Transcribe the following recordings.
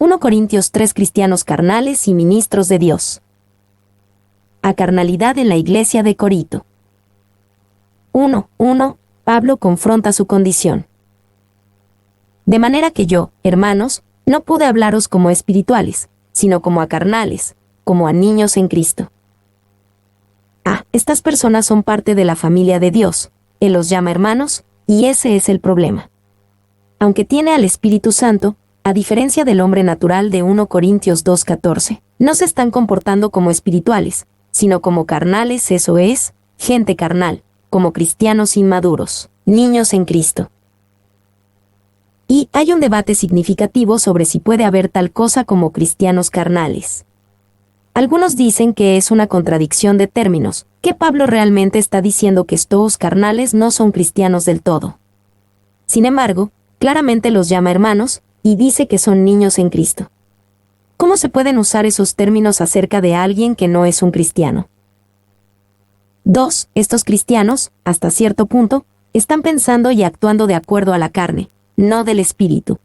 1 Corintios 3 Cristianos carnales y ministros de Dios. A carnalidad en la iglesia de Corinto. 1:1 Pablo confronta su condición. De manera que yo, hermanos, no pude hablaros como espirituales, sino como a carnales, como a niños en Cristo. Estas personas son parte de la familia de Dios. Él los llama hermanos, y ese es el problema. Aunque tiene al Espíritu Santo, a diferencia del hombre natural de 1 Corintios 2:14, no se están comportando como espirituales, sino como carnales, eso es, gente carnal, como cristianos inmaduros, niños en Cristo. Y hay un debate significativo sobre si puede haber tal cosa como cristianos carnales. Algunos dicen que es una contradicción de términos, que Pablo realmente está diciendo que estos carnales no son cristianos del todo. Sin embargo, claramente los llama hermanos, y dice que son niños en Cristo. ¿Cómo se pueden usar esos términos acerca de alguien que no es un cristiano? 2. Estos cristianos, hasta cierto punto, están pensando y actuando de acuerdo a la carne, no del espíritu.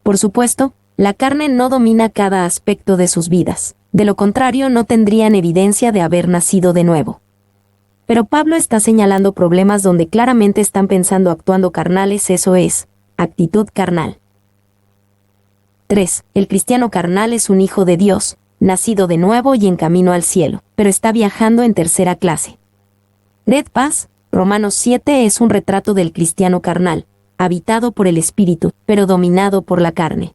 Por supuesto, la carne no domina cada aspecto de sus vidas, de lo contrario no tendrían evidencia de haber nacido de nuevo. Pero Pablo está señalando problemas donde claramente están pensando actuando carnales, eso es, actitud carnal. 3. El cristiano carnal es un hijo de Dios, nacido de nuevo y en camino al cielo, pero está viajando en tercera clase. Red Paz, Romanos 7 es un retrato del cristiano carnal, habitado por el espíritu, pero dominado por la carne.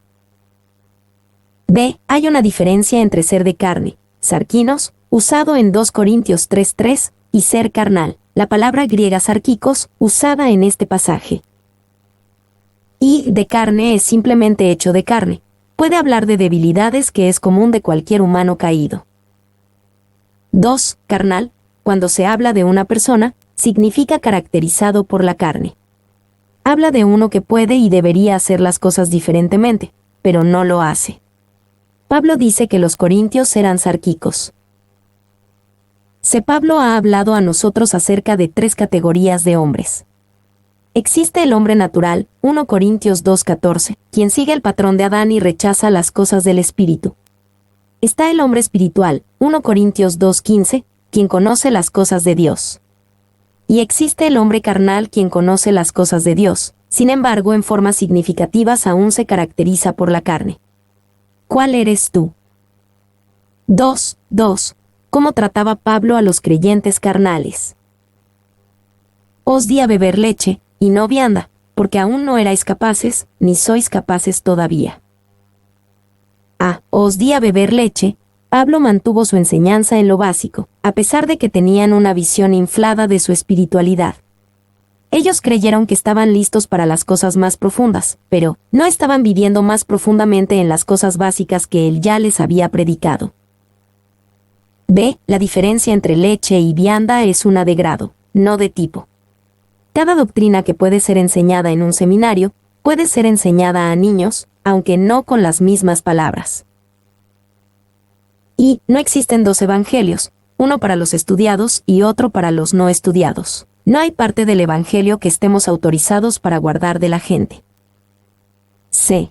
B. Hay una diferencia entre ser de carne, sarkinos, usado en 2 Corintios 3:3, y ser carnal, la palabra griega sarkikos, usada en este pasaje. Y de carne es simplemente hecho de carne. Puede hablar de debilidades que es común de cualquier humano caído. 2. Carnal, cuando se habla de una persona, significa caracterizado por la carne. Habla de uno que puede y debería hacer las cosas diferentemente, pero no lo hace. Pablo dice que los corintios eran sarkikos. Pablo ha hablado a nosotros acerca de 3 categorías de hombres. Existe el hombre natural, 1 Corintios 2:14, quien sigue el patrón de Adán y rechaza las cosas del espíritu. Está el hombre espiritual, 1 Corintios 2:15, quien conoce las cosas de Dios. Y existe el hombre carnal quien conoce las cosas de Dios, sin embargo en formas significativas aún se caracteriza por la carne. ¿Cuál eres tú? 2. ¿Cómo trataba Pablo a los creyentes carnales? Os di a beber leche, y no vianda, porque aún no erais capaces, ni sois capaces todavía. Os di a beber leche. Pablo mantuvo su enseñanza en lo básico, a pesar de que tenían una visión inflada de su espiritualidad. Ellos creyeron que estaban listos para las cosas más profundas, pero no estaban viviendo más profundamente en las cosas básicas que él ya les había predicado. B. La diferencia entre leche y vianda es una de grado, no de tipo. Cada doctrina que puede ser enseñada en un seminario, puede ser enseñada a niños, aunque no con las mismas palabras. Y no existen 2 evangelios, uno para los estudiados y otro para los no estudiados. No hay parte del evangelio que estemos autorizados para guardar de la gente. C.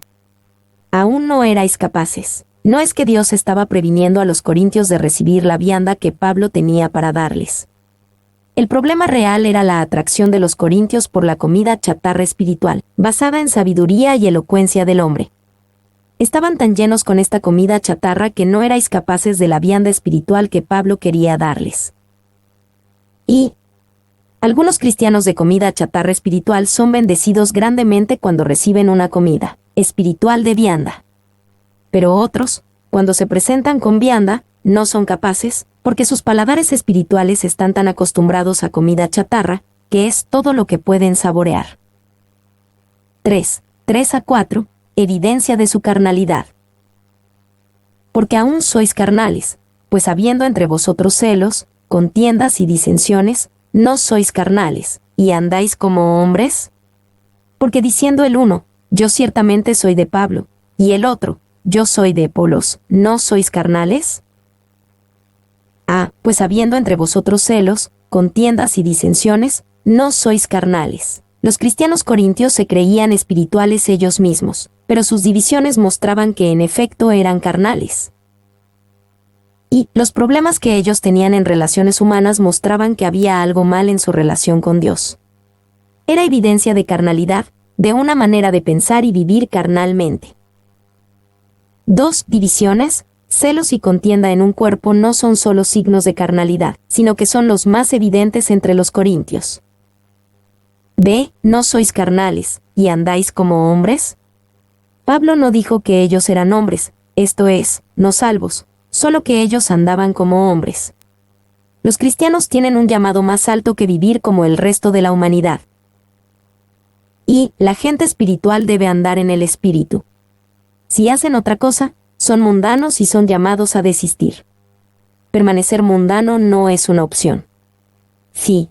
Aún no erais capaces. No es que Dios estaba previniendo a los corintios de recibir la vianda que Pablo tenía para darles. El problema real era la atracción de los corintios por la comida chatarra espiritual, basada en sabiduría y elocuencia del hombre. Estaban tan llenos con esta comida chatarra que no erais capaces de la vianda espiritual que Pablo quería darles. Y algunos cristianos de comida chatarra espiritual son bendecidos grandemente cuando reciben una comida espiritual de vianda. Pero otros, cuando se presentan con vianda, no son capaces, porque sus paladares espirituales están tan acostumbrados a comida chatarra, que es todo lo que pueden saborear. 3:4 Evidencia de su carnalidad. Porque aún sois carnales, pues habiendo entre vosotros celos, contiendas y disensiones, no sois carnales, y andáis como hombres. Porque diciendo el uno, yo ciertamente soy de Pablo, y el otro, yo soy de Apolos, ¿no sois carnales? Pues habiendo entre vosotros celos, contiendas y disensiones, no sois carnales. Los cristianos corintios se creían espirituales ellos mismos, pero sus divisiones mostraban que en efecto eran carnales. Y los problemas que ellos tenían en relaciones humanas mostraban que había algo mal en su relación con Dios. Era evidencia de carnalidad, de una manera de pensar y vivir carnalmente. 2. Divisiones, celos y contienda en un cuerpo no son solo signos de carnalidad, sino que son los más evidentes entre los corintios. B. ¿No sois carnales, y andáis como hombres? Pablo no dijo que ellos eran hombres, esto es, no salvos, solo que ellos andaban como hombres. Los cristianos tienen un llamado más alto que vivir como el resto de la humanidad. Y la gente espiritual debe andar en el espíritu. Si hacen otra cosa, son mundanos y son llamados a desistir. Permanecer mundano no es una opción. Sí.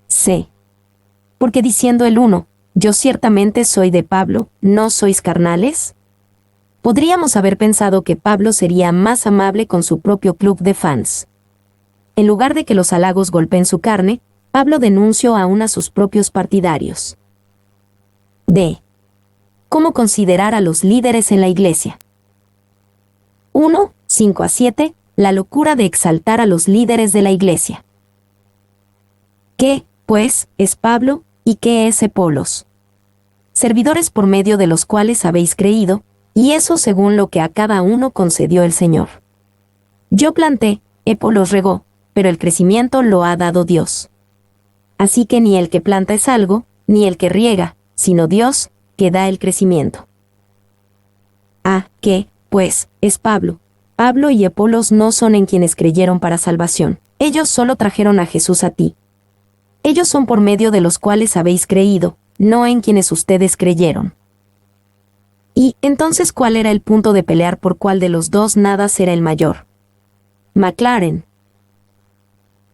C. Porque diciendo el uno, yo ciertamente soy de Pablo, ¿no sois carnales? Podríamos haber pensado que Pablo sería más amable con su propio club de fans. En lugar de que los halagos golpeen su carne, Pablo denunció aún a sus propios partidarios. D. ¿Cómo considerar a los líderes en la iglesia? 1, 5-7, la locura de exaltar a los líderes de la iglesia. ¿Qué, pues, es Pablo, y qué es Apolos? Servidores por medio de los cuales habéis creído, y eso según lo que a cada uno concedió el Señor. Yo planté, Apolos regó, pero el crecimiento lo ha dado Dios. Así que ni el que planta es algo, ni el que riega, sino Dios, que da el crecimiento. ¿Qué, pues, es Pablo? Pablo y Apolos no son en quienes creyeron para salvación, ellos solo trajeron a Jesús a ti. Ellos son por medio de los cuales habéis creído, no en quienes ustedes creyeron. Y, entonces, ¿cuál era el punto de pelear por cuál de los dos nada será el mayor? McLaren.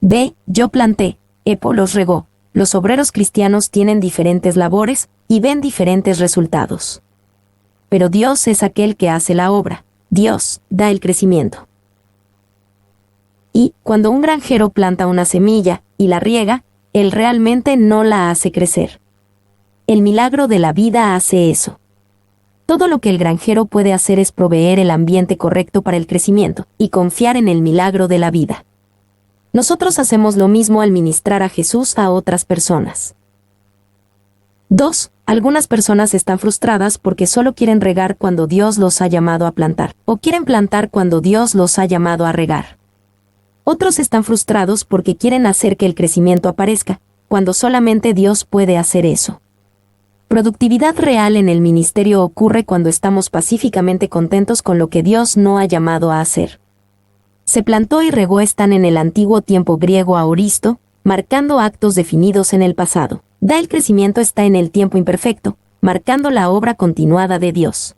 B. Yo planté, Apolos regó. Los obreros cristianos tienen diferentes labores y ven diferentes resultados. Pero Dios es aquel que hace la obra. Dios da el crecimiento. Y, cuando un granjero planta una semilla y la riega, él realmente no la hace crecer. El milagro de la vida hace eso. Todo lo que el granjero puede hacer es proveer el ambiente correcto para el crecimiento y confiar en el milagro de la vida. Nosotros hacemos lo mismo al ministrar a Jesús a otras personas. 2. Algunas personas están frustradas porque solo quieren regar cuando Dios los ha llamado a plantar, o quieren plantar cuando Dios los ha llamado a regar. Otros están frustrados porque quieren hacer que el crecimiento aparezca, cuando solamente Dios puede hacer eso. Productividad real en el ministerio ocurre cuando estamos pacíficamente contentos con lo que Dios no ha llamado a hacer. Se plantó y regó están en el antiguo tiempo griego aoristo, marcando actos definidos en el pasado. Da el crecimiento está en el tiempo imperfecto, marcando la obra continuada de Dios.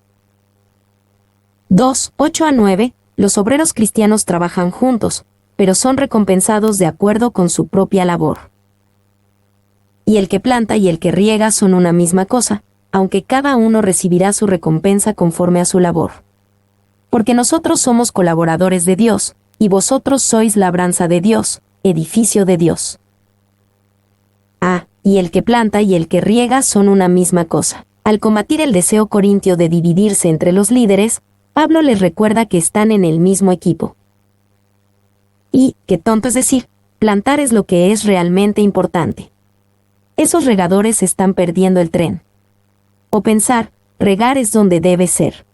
2, 8-9, los obreros cristianos trabajan juntos, pero son recompensados de acuerdo con su propia labor. Y el que planta y el que riega son una misma cosa, aunque cada uno recibirá su recompensa conforme a su labor. Porque nosotros somos colaboradores de Dios, y vosotros sois labranza de Dios, edificio de Dios. Y el que planta y el que riega son una misma cosa. Al combatir el deseo corintio de dividirse entre los líderes, Pablo les recuerda que están en el mismo equipo. Y, qué tonto es decir, plantar es lo que es realmente importante. Esos regadores están perdiendo el tren. O pensar, regar es donde debe ser.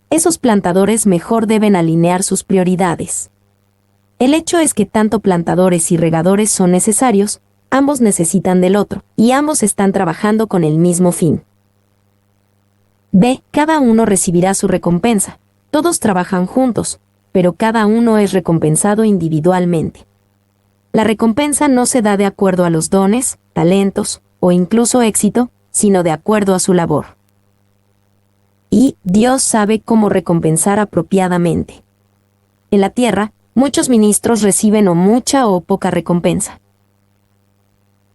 Esos plantadores mejor deben alinear sus prioridades. El hecho es que tanto plantadores y regadores son necesarios, ambos necesitan del otro, y ambos están trabajando con el mismo fin. B. Cada uno recibirá su recompensa. Todos trabajan juntos, pero cada uno es recompensado individualmente. La recompensa no se da de acuerdo a los dones, talentos, o incluso éxito, sino de acuerdo a su labor. Y Dios sabe cómo recompensar apropiadamente. En la tierra, muchos ministros reciben o mucha o poca recompensa.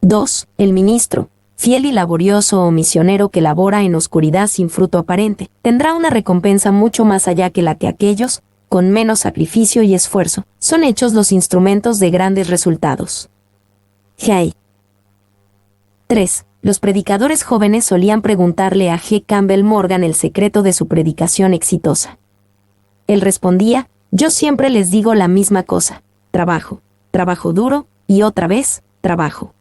2. El ministro, fiel y laborioso o misionero que labora en oscuridad sin fruto aparente, tendrá una recompensa mucho más allá que la que aquellos, con menos sacrificio y esfuerzo, son hechos los instrumentos de grandes resultados. 3. Los predicadores jóvenes solían preguntarle a G. Campbell Morgan el secreto de su predicación exitosa. Él respondía: yo siempre les digo la misma cosa: trabajo, trabajo duro, y otra vez, trabajo.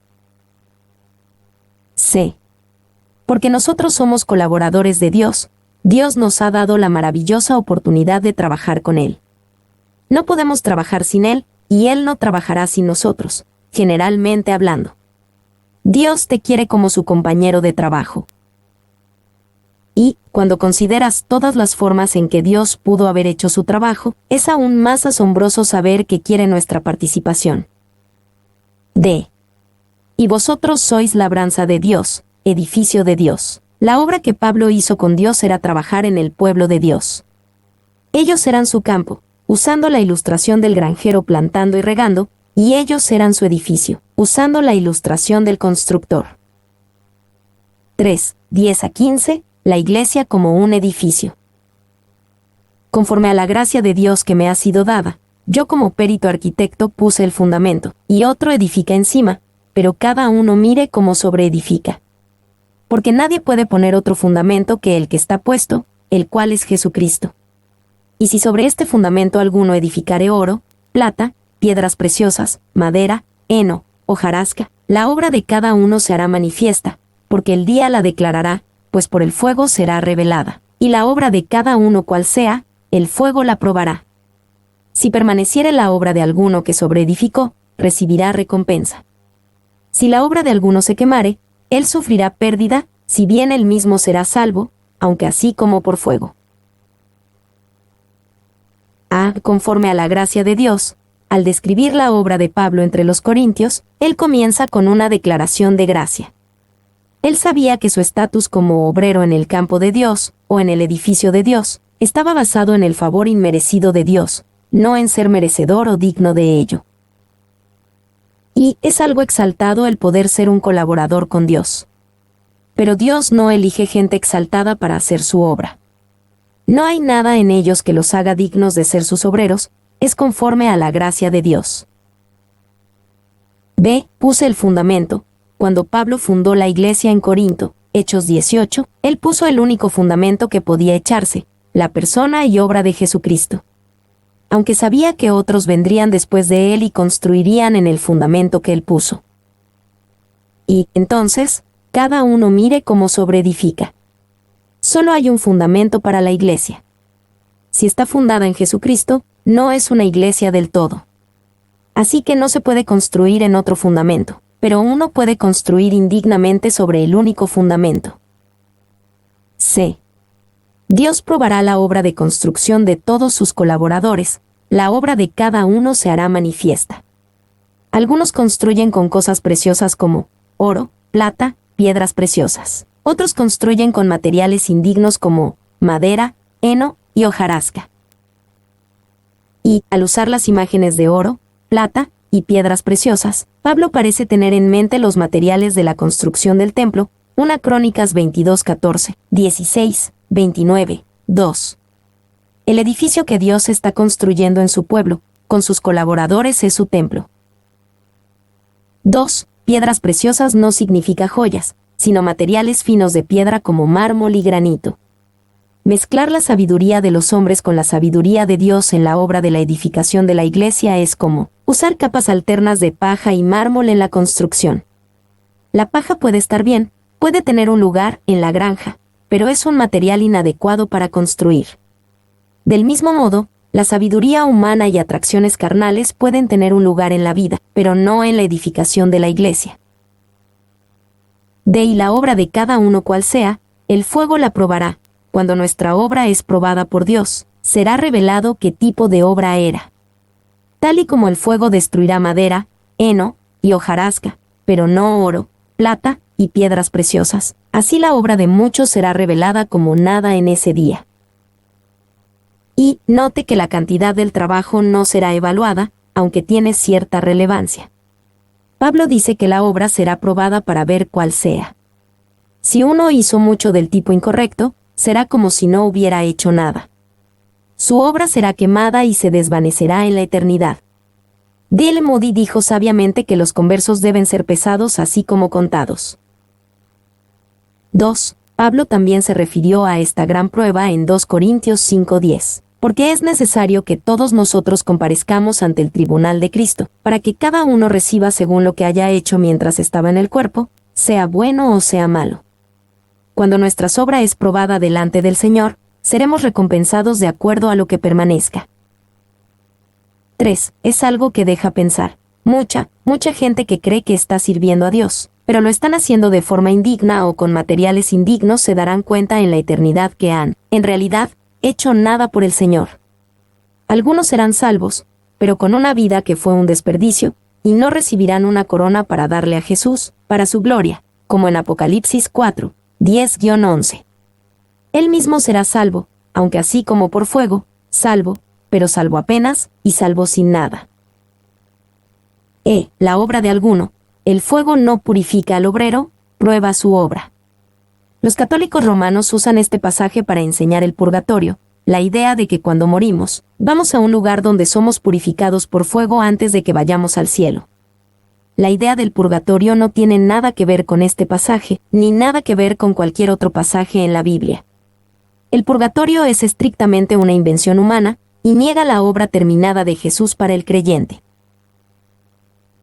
C. Porque nosotros somos colaboradores de Dios, Dios nos ha dado la maravillosa oportunidad de trabajar con Él. No podemos trabajar sin Él, y Él no trabajará sin nosotros, generalmente hablando. Dios te quiere como su compañero de trabajo. Y, cuando consideras todas las formas en que Dios pudo haber hecho su trabajo, es aún más asombroso saber que quiere nuestra participación. D. Y vosotros sois labranza de Dios, edificio de Dios. La obra que Pablo hizo con Dios era trabajar en el pueblo de Dios. Ellos eran su campo, usando la ilustración del granjero plantando y regando, y ellos eran su edificio, usando la ilustración del constructor. 3. 10 a 15. La iglesia como un edificio. Conforme a la gracia de Dios que me ha sido dada, yo como perito arquitecto puse el fundamento, y otro edifica encima, pero cada uno mire cómo sobreedifica. Porque nadie puede poner otro fundamento que el que está puesto, el cual es Jesucristo. Y si sobre este fundamento alguno edificare oro, plata, piedras preciosas, madera, heno, hojarasca, la obra de cada uno se hará manifiesta, porque el día la declarará, pues por el fuego será revelada, y la obra de cada uno cual sea, el fuego la probará. Si permaneciere la obra de alguno que sobreedificó, recibirá recompensa. Si la obra de alguno se quemare, él sufrirá pérdida, si bien él mismo será salvo, aunque así como por fuego. A. Conforme a la gracia de Dios, al describir la obra de Pablo entre los corintios, él comienza con una declaración de gracia. Él sabía que su estatus como obrero en el campo de Dios, o en el edificio de Dios, estaba basado en el favor inmerecido de Dios, no en ser merecedor o digno de ello. Y es algo exaltado el poder ser un colaborador con Dios. Pero Dios no elige gente exaltada para hacer su obra. No hay nada en ellos que los haga dignos de ser sus obreros, es conforme a la gracia de Dios. B. Puse el fundamento. Cuando Pablo fundó la iglesia en Corinto, Hechos 18, él puso el único fundamento que podía echarse, la persona y obra de Jesucristo. Aunque sabía que otros vendrían después de él y construirían en el fundamento que él puso. Y, entonces, cada uno mire cómo sobreedifica. Solo hay un fundamento para la iglesia. Si está fundada en Jesucristo, no es una iglesia del todo. Así que no se puede construir en otro fundamento, pero uno puede construir indignamente sobre el único fundamento. C. Dios probará la obra de construcción de todos sus colaboradores, la obra de cada uno se hará manifiesta. Algunos construyen con cosas preciosas como oro, plata, piedras preciosas. Otros construyen con materiales indignos como madera, heno y hojarasca. Y, al usar las imágenes de oro, plata y piedras preciosas, Pablo parece tener en mente los materiales de la construcción del templo, 1 Crónicas 22:14, 16, 29, 2. El edificio que Dios está construyendo en su pueblo, con sus colaboradores, es su templo. 2. Piedras preciosas no significa joyas, sino materiales finos de piedra como mármol y granito. Mezclar la sabiduría de los hombres con la sabiduría de Dios en la obra de la edificación de la iglesia es como usar capas alternas de paja y mármol en la construcción. La paja puede estar bien, puede tener un lugar en la granja, pero es un material inadecuado para construir. Del mismo modo, la sabiduría humana y atracciones carnales pueden tener un lugar en la vida, pero no en la edificación de la iglesia. Y la obra de cada uno cual sea, el fuego la probará. Cuando nuestra obra es probada por Dios, será revelado qué tipo de obra era. Tal y como el fuego destruirá madera, heno y hojarasca, pero no oro, plata y piedras preciosas, así la obra de muchos será revelada como nada en ese día. Y note que la cantidad del trabajo no será evaluada, aunque tiene cierta relevancia. Pablo dice que la obra será probada para ver cuál sea. Si uno hizo mucho del tipo incorrecto, será como si no hubiera hecho nada. Su obra será quemada y se desvanecerá en la eternidad. D.L. Moody dijo sabiamente que los conversos deben ser pesados así como contados. 2. Pablo también se refirió a esta gran prueba en 2 Corintios 5:10. Porque es necesario que todos nosotros comparezcamos ante el tribunal de Cristo, para que cada uno reciba según lo que haya hecho mientras estaba en el cuerpo, sea bueno o sea malo. Cuando nuestra obra es probada delante del Señor, seremos recompensados de acuerdo a lo que permanezca. 3. Es algo que deja pensar. Mucha gente que cree que está sirviendo a Dios, pero lo están haciendo de forma indigna o con materiales indignos, se darán cuenta en la eternidad que han, en realidad, hecho nada por el Señor. Algunos serán salvos, pero con una vida que fue un desperdicio, y no recibirán una corona para darle a Jesús, para su gloria, como en Apocalipsis 4, 10-11. Él mismo será salvo, aunque así como por fuego, salvo, pero salvo apenas, y salvo sin nada. La obra de alguno. El fuego no purifica al obrero, prueba su obra. Los católicos romanos usan este pasaje para enseñar el purgatorio, la idea de que cuando morimos, vamos a un lugar donde somos purificados por fuego antes de que vayamos al cielo. La idea del purgatorio no tiene nada que ver con este pasaje, ni nada que ver con cualquier otro pasaje en la Biblia. El purgatorio es estrictamente una invención humana, y niega la obra terminada de Jesús para el creyente.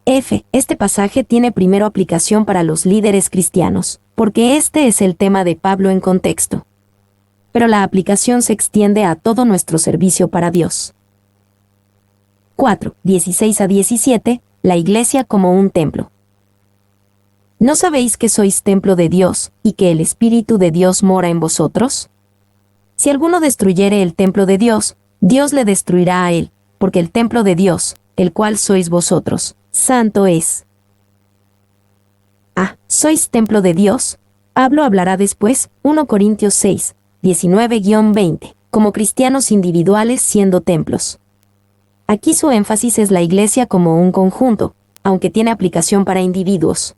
Este pasaje tiene primero aplicación para los líderes cristianos, porque este es el tema de Pablo en contexto. Pero la aplicación se extiende a todo nuestro servicio para Dios. 4, 16-17, la Iglesia como un templo. ¿No sabéis que sois templo de Dios, y que el Espíritu de Dios mora en vosotros? Si alguno destruyere el templo de Dios, Dios le destruirá a él, porque el templo de Dios, el cual sois vosotros, santo es. ¿Sois templo de Dios? Pablo hablará después, 1 Corintios 6, 19-20, como cristianos individuales siendo templos. Aquí su énfasis es la Iglesia como un conjunto, aunque tiene aplicación para individuos.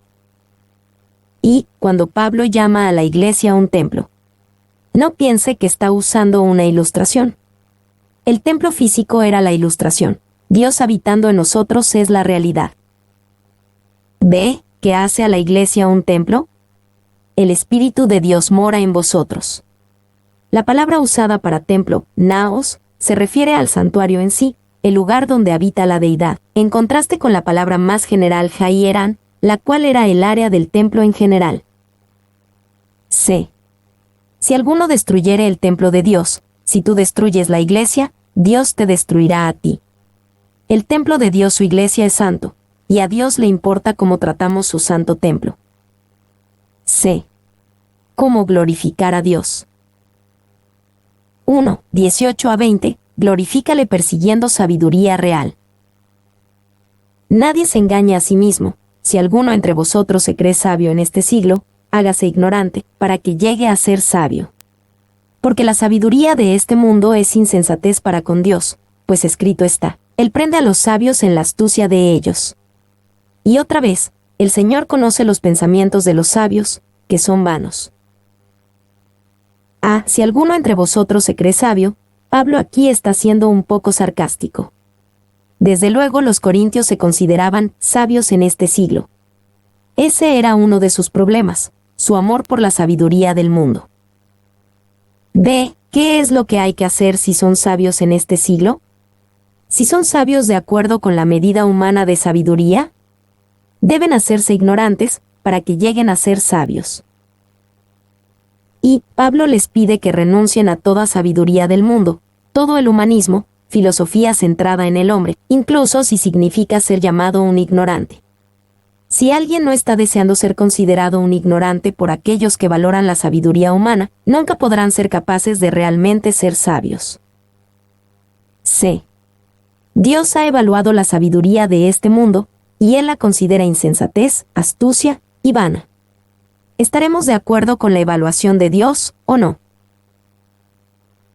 Y, cuando Pablo llama a la Iglesia un templo, no piense que está usando una ilustración. El templo físico era la ilustración. Dios habitando en nosotros es la realidad. ¿Qué hace a la Iglesia un templo? El Espíritu de Dios mora en vosotros. La palabra usada para templo, naos, se refiere al santuario en sí, el lugar donde habita la deidad, en contraste con la palabra más general Jairán, la cual era el área del templo en general. Si alguno destruyere el templo de Dios, si tú destruyes la Iglesia, Dios te destruirá a ti. El templo de Dios, su Iglesia, es santo, y a Dios le importa cómo tratamos su santo templo. ¿Cómo glorificar a Dios? 1, 18-20, glorifícale persiguiendo sabiduría real. Nadie se engaña a sí mismo. Si alguno entre vosotros se cree sabio en este siglo, hágase ignorante, para que llegue a ser sabio. Porque la sabiduría de este mundo es insensatez para con Dios, pues escrito está, Él prende a los sabios en la astucia de ellos. Y otra vez, el Señor conoce los pensamientos de los sabios, que son vanos. Si alguno entre vosotros se cree sabio, Pablo aquí está siendo un poco sarcástico. Desde luego los corintios se consideraban sabios en este siglo. Ese era uno de sus problemas, su amor por la sabiduría del mundo. ¿Qué es lo que hay que hacer si son sabios en este siglo? Si son sabios de acuerdo con la medida humana de sabiduría, deben hacerse ignorantes para que lleguen a ser sabios. Y Pablo les pide que renuncien a toda sabiduría del mundo, todo el humanismo, filosofía centrada en el hombre, incluso si significa ser llamado un ignorante. Si alguien no está deseando ser considerado un ignorante por aquellos que valoran la sabiduría humana, nunca podrán ser capaces de realmente ser sabios. Dios ha evaluado la sabiduría de este mundo, y Él la considera insensatez, astucia y vana. ¿Estaremos de acuerdo con la evaluación de Dios o no?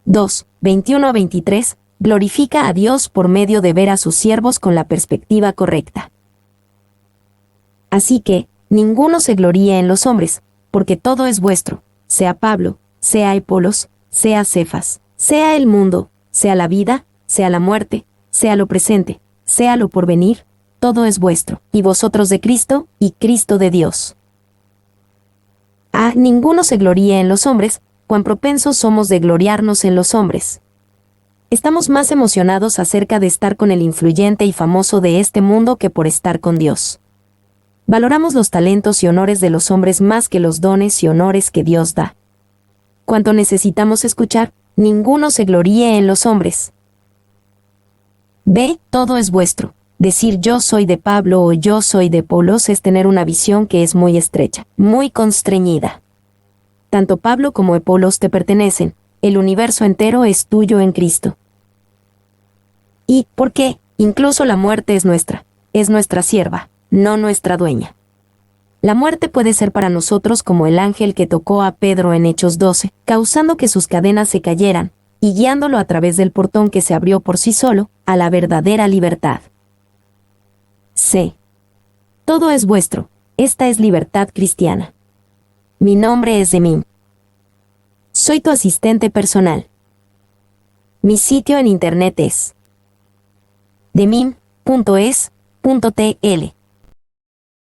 2, 21-23, glorifica a Dios por medio de ver a sus siervos con la perspectiva correcta. Así que, ninguno se gloríe en los hombres, porque todo es vuestro, sea Pablo, sea Apolos, sea Cefas, sea el mundo, sea la vida, sea la muerte, sea lo presente, sea lo porvenir, todo es vuestro, y vosotros de Cristo, y Cristo de Dios. A. Ninguno se gloríe en los hombres, cuán propensos somos de gloriarnos en los hombres. Estamos más emocionados acerca de estar con el influyente y famoso de este mundo que por estar con Dios. Valoramos los talentos y honores de los hombres más que los dones y honores que Dios da. Cuanto necesitamos escuchar, ninguno se gloríe en los hombres. B. Todo es vuestro. Decir yo soy de Pablo o yo soy de Apolos es tener una visión que es muy estrecha, muy constreñida. Tanto Pablo como Apolos te pertenecen, el universo entero es tuyo en Cristo. ¿Y por qué? Incluso la muerte es nuestra sierva, no nuestra dueña. La muerte puede ser para nosotros como el ángel que tocó a Pedro en Hechos 12, causando que sus cadenas se cayeran, y guiándolo a través del portón que se abrió por sí solo, a la verdadera libertad. C. Todo es vuestro. Esta es libertad cristiana. Mi nombre es Demim. Soy tu asistente personal. Mi sitio en internet es demim.es.tl.